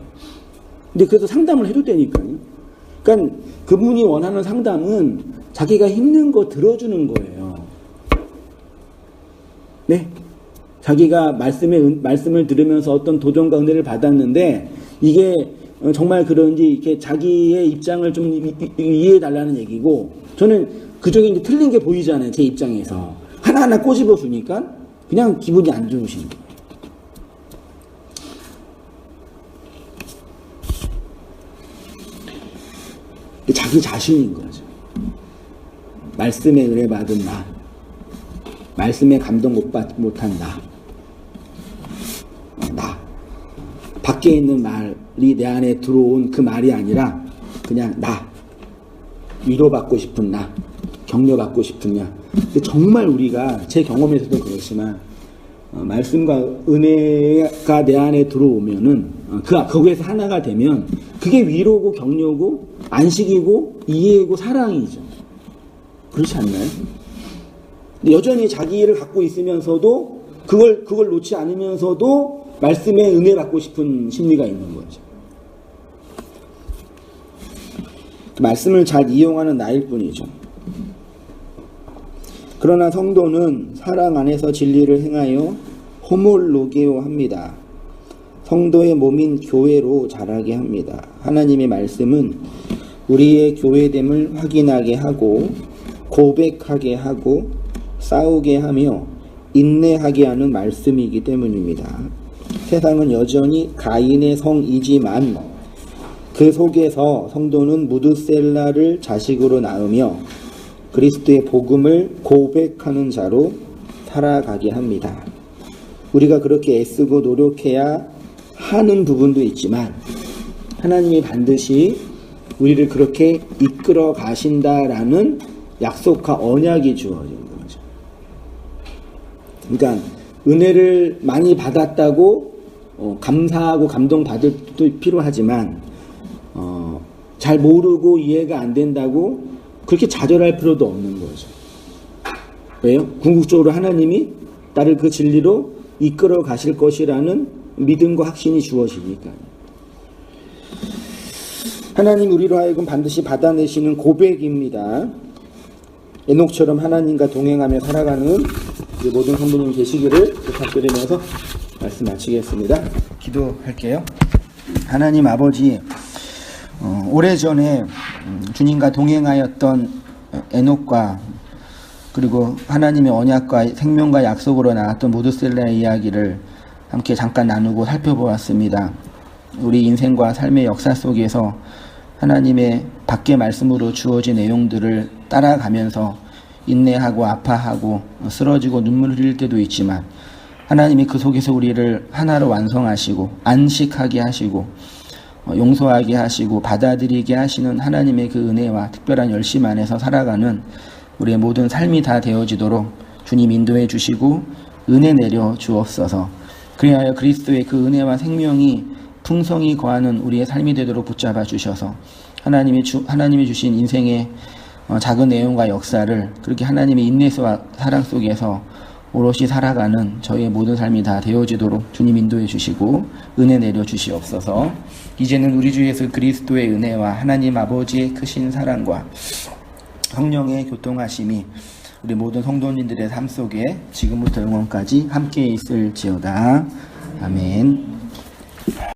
근데 그래서 상담을 해줬다니까요. 그러니까 그분이 원하는 상담은 자기가 힘든 거 들어주는 거예요. 네? 자기가 말씀을 들으면서 어떤 도전과 은혜를 받았는데 이게 정말 그런지 이렇게 자기의 입장을 좀 이해해달라는 얘기고 저는 그쪽에 이제 틀린 게 보이잖아요. 제 입장에서. 하나하나 꼬집어 주니까 그냥 기분이 안 좋으신 거예요. 자기 자신인 거죠. 말씀에 은혜 받은 나. 말씀에 감동 못한 나. 밖에 있는 말이 내 안에 들어온 그 말이 아니라 그냥 나. 위로받고 싶은 나. 격려받고 싶은 나. 근데 정말 우리가 제 경험에서도 그렇지만 말씀과 은혜가 내 안에 들어오면은 거기에서 하나가 되면 그게 위로고 격려고 안식이고 이해고 사랑이죠. 그렇지 않나요? 여전히 자기 일을 갖고 있으면서도 그걸 놓지 않으면서도 말씀에 은혜 받고 싶은 심리가 있는 거죠. 그 말씀을 잘 이용하는 나일 뿐이죠. 그러나 성도는 사랑 안에서 진리를 행하여 호몰로게오 합니다. 성도의 몸인 교회로 자라게 합니다. 하나님의 말씀은 우리의 교회됨을 확인하게 하고 고백하게 하고 싸우게 하며 인내하게 하는 말씀이기 때문입니다. 세상은 여전히 가인의 성이지만 그 속에서 성도는 무드셀라를 자식으로 낳으며 그리스도의 복음을 고백하는 자로 살아가게 합니다. 우리가 그렇게 애쓰고 노력해야 하는 부분도 있지만 하나님이 반드시 우리를 그렇게 이끌어 가신다라는 약속과 언약이 주어진 거죠. 그러니까 은혜를 많이 받았다고 감사하고 감동받을 것도 필요하지만 잘 모르고 이해가 안 된다고 그렇게 좌절할 필요도 없는 거죠. 왜요? 궁극적으로 하나님이 나를 그 진리로 이끌어 가실 것이라는 믿음과 확신이 주어지니까요. 하나님 우리로 하여금 반드시 받아내시는 고백입니다. 에녹처럼 하나님과 동행하며 살아가는 모든 성도님 되시기를 부탁드리면서 말씀 마치겠습니다. 기도할게요. 하나님 아버지, 오래전에 주님과 동행하였던 에녹과 그리고 하나님의 언약과 생명과 약속으로 나왔던 무드셀라의 이야기를 함께 잠깐 나누고 살펴보았습니다. 우리 인생과 삶의 역사 속에서 하나님의 밖의 말씀으로 주어진 내용들을 따라가면서 인내하고 아파하고 쓰러지고 눈물 흘릴 때도 있지만 하나님이 그 속에서 우리를 하나로 완성하시고 안식하게 하시고 용서하게 하시고 받아들이게 하시는 하나님의 그 은혜와 특별한 열심 안에서 살아가는 우리의 모든 삶이 다 되어지도록 주님 인도해 주시고 은혜 내려 주옵소서. 그리하여 그리스도의 그 은혜와 생명이 풍성히 거하는 우리의 삶이 되도록 붙잡아 주셔서 하나님이 주신 인생의 작은 내용과 역사를 그렇게 하나님의 인내와 사랑 속에서 오롯이 살아가는 저희의 모든 삶이 다 되어지도록 주님 인도해 주시고 은혜 내려 주시옵소서. 이제는 우리 주 예수 그리스도의 은혜와 하나님 아버지의 크신 사랑과 성령의 교통하심이 우리 모든 성도님들의 삶 속에 지금부터 영원까지 함께 있을지어다. 아멘.